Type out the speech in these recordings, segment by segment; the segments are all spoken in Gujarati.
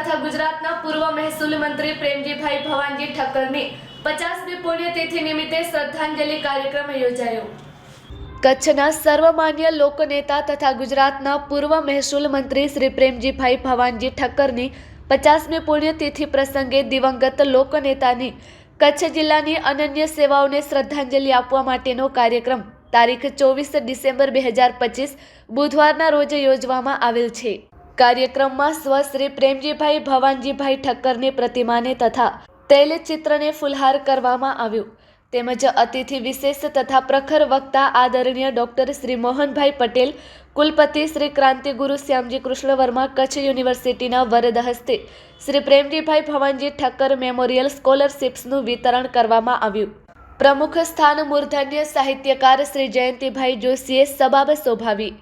તથા ગુજરાતના પૂર્વ મહેસૂલ મંત્રી પ્રેમજીભાઈ ભવાનજી ઠક્કરની 50મી પુણ્યતિથિ નિમિત્તે શ્રદ્ધાંજલિ કાર્યક્રમ યોજાયો। કચ્છના સર્વમાન્ય લોકનેતા તથા ગુજરાતના પૂર્વ મહેસૂલ મંત્રી શ્રી પ્રેમજીભાઈ ભવાનજી ઠક્કરની 50મી પુણ્યતિથિ પ્રસંગે દિવંગત લોકનેતાની કચ્છ જિલ્લાની અનન્ય સેવાઓને શ્રદ્ધાંજલિ આપવા માટેનો કાર્યક્રમ તારીખ 24 ડિસેમ્બર 2025 બુધવારના રોજ યોજવામાં આવેલ છે। કાર્યક્રમમાં સ્વ શ્રી પ્રેમજીભાઈ ભવાનજીભાઈ ઠક્કરની પ્રતિમાને તથા તૈલચિત્રને ફુલહાર કરવામાં આવ્યું તેમજ અતિથિ વિશેષ તથા પ્રખર વક્તા આદરણીય ડોક્ટર શ્રી મોહનભાઈ પટેલ, કુલપતિ શ્રી ક્રાંતિગુરુ શ્યામજી કૃષ્ણ વર્મા કચ્છ યુનિવર્સિટીના વરદ હસ્તે શ્રી પ્રેમજીભાઈ ભવાનજી ઠક્કર મેમોરિયલ સ્કોલરશિપ્સનું વિતરણ કરવામાં આવ્યું। પ્રમુખ સ્થાન મૂર્ધન્ય સાહિત્યકાર શ્રી જયંતિભાઈ જોશીએ સબાબ શોભાવી।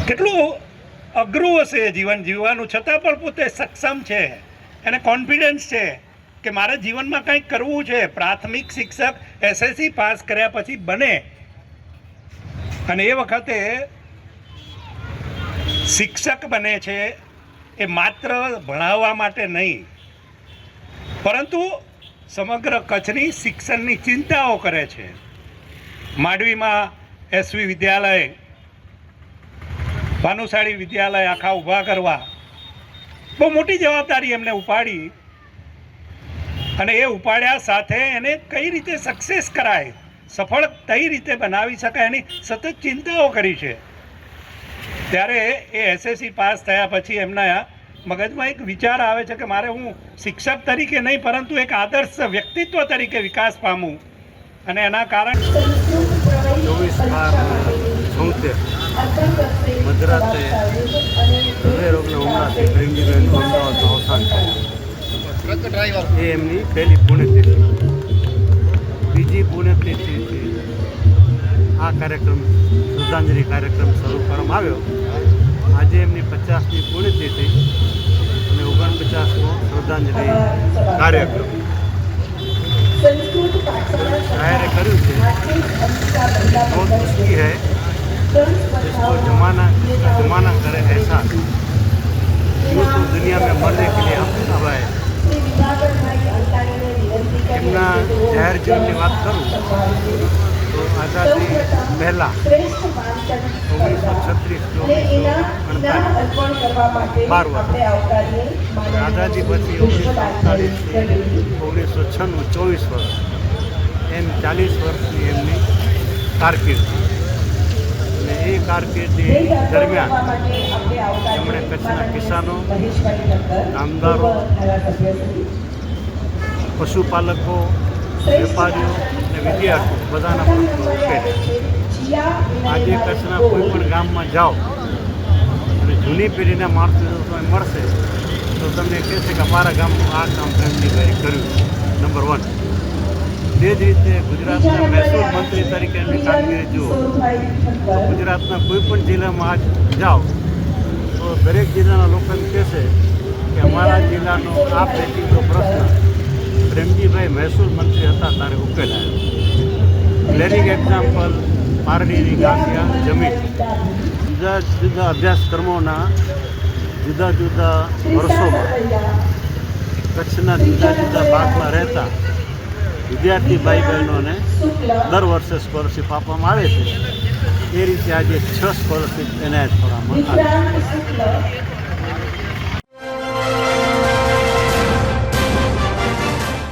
કેટલું અઘરું હશે જીવન જીવવાનું, છતાં પણ પોતે સક્ષમ છે, એને કોન્ફિડન્સ છે કે મારે જીવનમાં કંઈક કરવું છે। પ્રાથમિક શિક્ષક એસએસસી પાસ કર્યા પછી બને, અને એ વખતે શિક્ષક બને છે એ માત્ર ભણાવવા માટે નહીં, પરંતુ સમગ્ર કચ્છની શિક્ષણની ચિંતાઓ કરે છે। માંડવીમાં એસવી વિદ્યાલય, ભાનુશાળી વિદ્યાલય આખા ઊભા કરવા બહુ મોટી જવાબદારી એમને ઉપાડી, અને એ ઉપાડ્યા સાથે એને કઈ રીતે સક્સેસ કરાય, સફળ કઈ રીતે બનાવી શકાય એની સતત ચિંતાઓ કરી છે। ત્યારે એ એસએસસી પાસ થયા પછી એમના મગજમાં એક વિચાર આવે છે કે મારે હું શિક્ષક તરીકે નહીં પરંતુ એક આદર્શ વ્યક્તિત્વ તરીકે વિકાસ પામું, અને એના કારણે 24/12/76 મધરાત્રે હૃદયરોગના હુમલાથી પ્રેમજીભાઈનું અમદાવાદમાં અવસાન થયું। એ એમની પહેલી પુણ્યતિથિ। બીજી પુણ્યતિથિથી આ કાર્યક્રમ, શ્રદ્ધાંજલિ કાર્યક્રમ શરૂ કરવામાં આવ્યો। આજે એમની 50મી પુણ્યતિથિ અને 49મો શ્રદ્ધાંજલિ કાર્યક્રમ शायरे કર્યું છે। बहुत मुश्किल है जिसको जमाना करे ऐसा, यूँ तो दुनिया में मरने के लिए हम अब आए। એમના જાહેર જીવનની વાત કરું તો આઝાદી પહેલાં 1936-1948 12 વર્ષ, આઝાદી પછી 1948થી 1996 24 વર્ષ, એમ 40 વર્ષની એમની કારકિર્દી। અને એ કારકિર્દી દરમિયાન એમણે કચ્છના કિસાનો, કામદારો, પશુપાલકો, વેપારીઓ અને વિદ્યાર્થીઓ બધાના પ્રશ્નો ઉકેલ્યા। આજે કચ્છના કોઈ પણ ગામમાં જાઓ અને જૂની પેઢીના માણસો તમે મળશે તો તમને કહેશે કે અમારા ગામનું આ કામ પ્રેમજીભાઈએ કર્યું, નંબર 1। તે જ રીતે ગુજરાતના મહેસૂલ મંત્રી તરીકે એમની કામગીરી જુઓ તો ગુજરાતના કોઈ પણ જિલ્લામાં આજ જાઓ તો દરેક જિલ્લાના લોકો એમ કહેશે કે અમારા જિલ્લાનો આ પેટીનો પ્રશ્ન પ્રેમજીભાઈ મહેસૂલ મંત્રી હતા ત્યારે ઉકેલાયો। ક્લેરિંગ એક્ઝામ્પલ, પારડીની ગાંઠિયા જમીન, જુદા જુદા અભ્યાસક્રમોના જુદા જુદા વર્ષોમાં કચ્છના જુદા જુદા ભાગમાં રહેતા વિદ્યાર્થી ભાઈ બહેનોને દર વર્ષે સ્કોલરશીપ આપવામાં આવે છે। એ રીતે આજે 6 સ્કોલરશીપ એનાયત કરવામાં આવે છે।